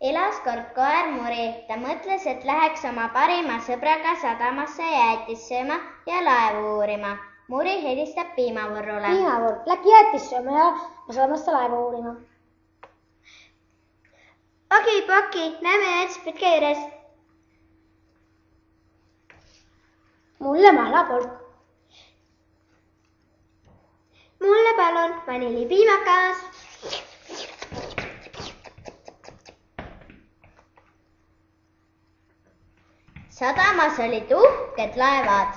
Elas kord koer Muri. Ta mõtles, et läheks oma parima sõbraga sadamasse jäätist sööma ja laevu uurima. Muri helistab piimavurrule. Piimavurr, läks jäätist sööma ja sadamasse laevu uurima. Oki-poki, näeme jäätispütka juures. Mulle mahlapulk. Mulle palun vanillipiimakas. Sadamas olid uhked laevad.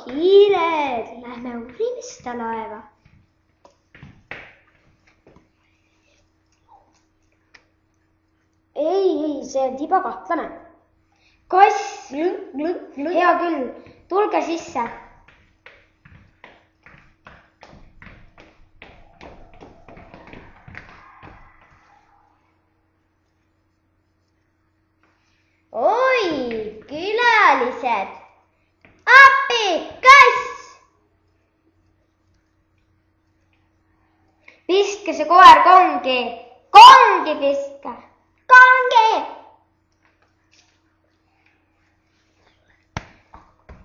Hiired, lähme uurime seda laeva. Ei, see on tiba kahtlane. Koss, Hea küll, tulge sisse. Oi, külalised. Appi, kass! Pistke see koer kongi. Kongi pistke. Kongi!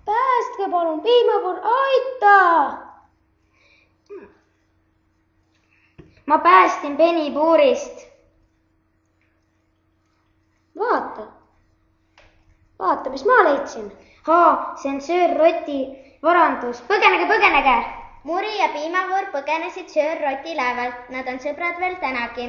Päästke palun, piimavurr, aita! Ma päästin Penny puurist. Vaata, mis ma leidsin. See on Söör Roti varandus. Põgenege! Muri ja piimavurr põgenesid Söör Roti laevalt. Nad on sõbrad veel tänagi.